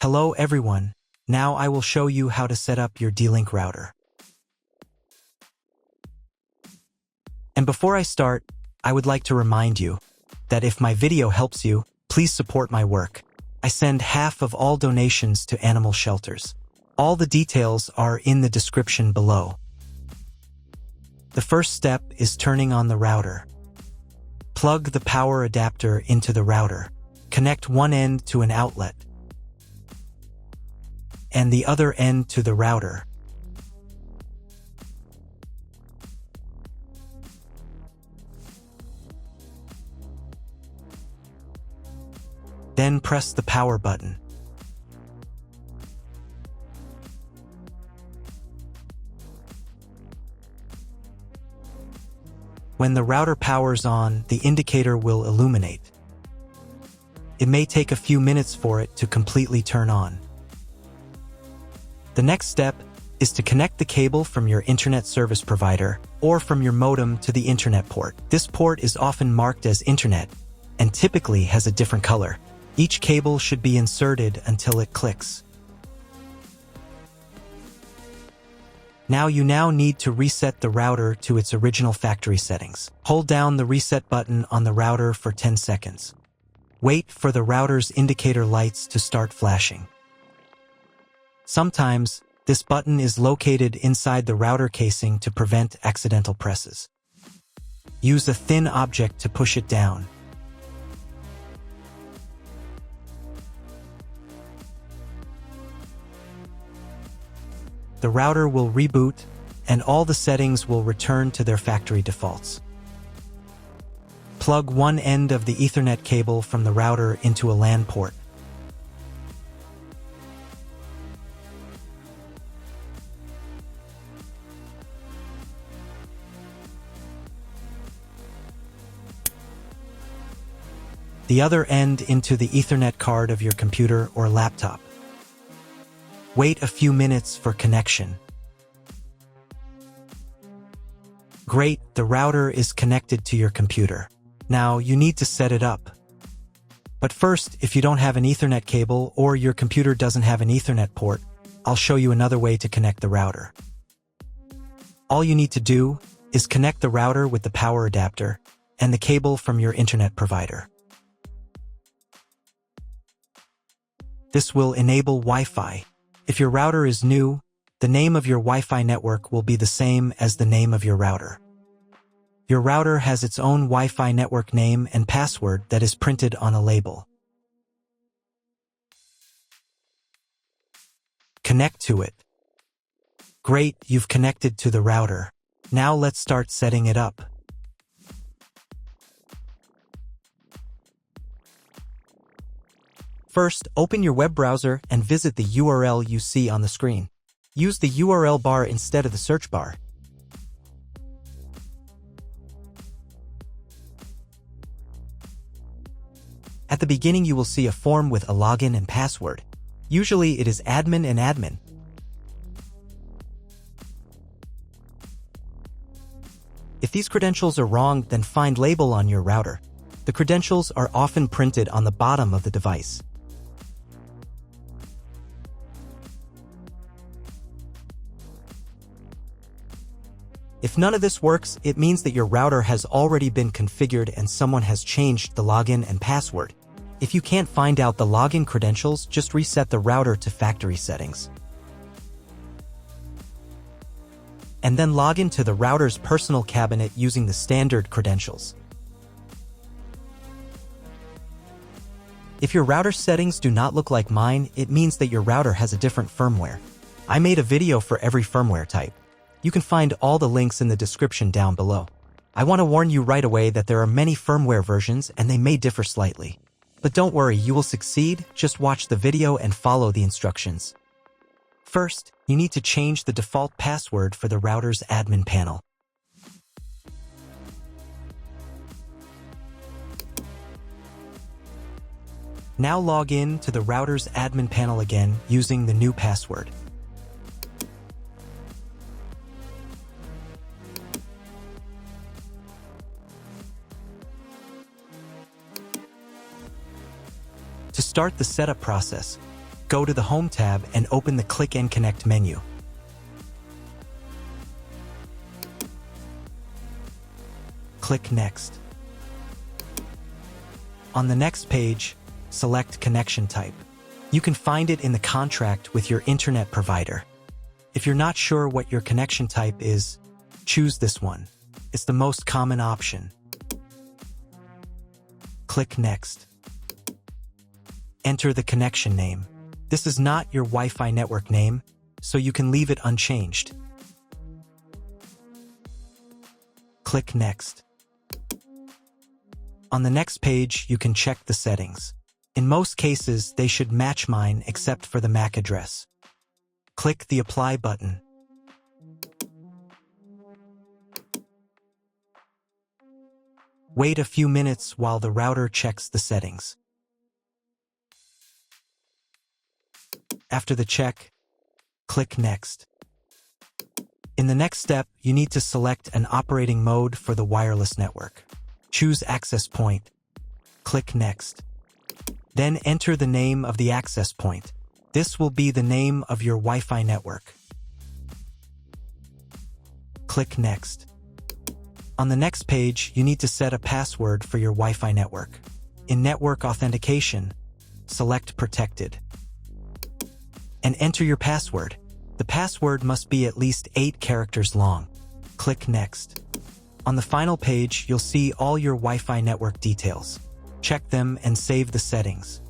Hello everyone, now I will show you how to set up your D-Link router. And before I start, I would like to remind you that if my video helps you, please support my work. I send half of all donations to animal shelters. All the details are in the description below. The first step is turning on the router. Plug the power adapter into the router. Connect one end to an outlet and the other end to the router. Then press the power button. When the router powers on, the indicator will illuminate. It may take a few minutes for it to completely turn on. The next step is to connect the cable from your internet service provider or from your modem to the internet port. This port is often marked as internet and typically has a different color. Each cable should be inserted until it clicks. Now you need to reset the router to its original factory settings. Hold down the reset button on the router for 10 seconds. Wait for the router's indicator lights to start flashing. Sometimes, this button is located inside the router casing to prevent accidental presses. Use a thin object to push it down. The router will reboot, and all the settings will return to their factory defaults. Plug one end of the Ethernet cable from the router into a LAN port. The other end into the Ethernet card of your computer or laptop. Wait a few minutes for connection. Great, the router is connected to your computer. Now you need to set it up. But first, if you don't have an Ethernet cable or your computer doesn't have an Ethernet port, I'll show you another way to connect the router. All you need to do is connect the router with the power adapter and the cable from your internet provider. This will enable Wi-Fi. If your router is new, the name of your Wi-Fi network will be the same as the name of your router. Your router has its own Wi-Fi network name and password that is printed on a label. Connect to it. Great, you've connected to the router. Now let's start setting it up. First, open your web browser and visit the URL you see on the screen. Use the URL bar instead of the search bar. At the beginning, you will see a form with a login and password. Usually, it is admin and admin. If these credentials are wrong, then find label on your router. The credentials are often printed on the bottom of the device. If none of this works, it means that your router has already been configured and someone has changed the login and password. If you can't find out the login credentials, just reset the router to factory settings. And then log into the router's personal cabinet using the standard credentials. If your router settings do not look like mine, it means that your router has a different firmware. I made a video for every firmware type. You can find all the links in the description down below. I want to warn you right away that there are many firmware versions and they may differ slightly. But don't worry, you will succeed. Just watch the video and follow the instructions. First, you need to change the default password for the router's admin panel. Now log in to the router's admin panel again using the new password. To start the setup process, Go to the Home tab and open the Click and Connect menu. Click Next. On the next page, select Connection Type. You can find it in the contract with your internet provider. If you're not sure what your connection type is, choose this one. It's the most common option. Click Next. Enter the connection name. This is not your Wi-Fi network name, so you can leave it unchanged. Click Next. On the next page, you can check the settings. In most cases, they should match mine except for the MAC address. Click the Apply button. Wait a few minutes while the router checks the settings. After the check, click Next. In the next step, you need to select an operating mode for the wireless network. Choose Access Point. Click Next. Then enter the name of the access point. This will be the name of your Wi-Fi network. Click Next. On the next page, you need to set a password for your Wi-Fi network. In Network Authentication, select Protected. And enter your password. The password must be at least 8 characters long. Click Next. On the final page, you'll see all your Wi-Fi network details. Check them and save the settings.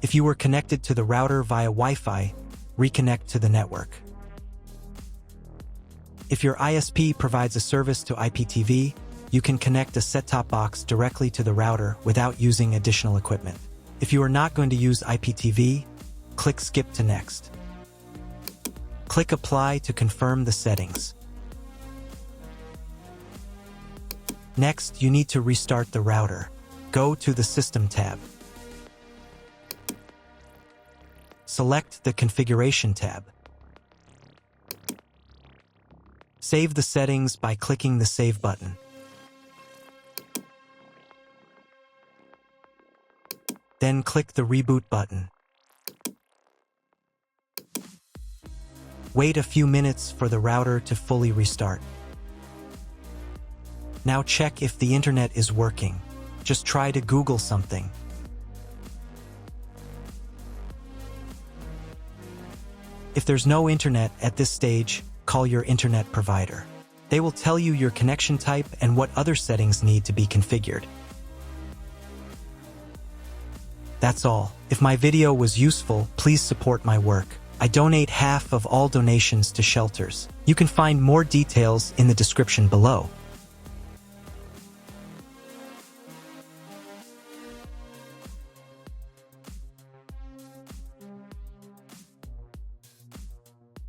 If you were connected to the router via Wi-Fi, reconnect to the network. If your ISP provides a service to IPTV, you can connect a set-top box directly to the router without using additional equipment. If you are not going to use IPTV, click Skip to Next. Click Apply to confirm the settings. Next, you need to restart the router. Go to the System tab. Select the Configuration tab. Save the settings by clicking the Save button. Then click the Reboot button. Wait a few minutes for the router to fully restart. Now check if the internet is working. Just try to Google something. If there's no internet at this stage, call your internet provider. They will tell you your connection type and what other settings need to be configured. That's all. If my video was useful, please support my work. I donate half of all donations to shelters. You can find more details in the description below.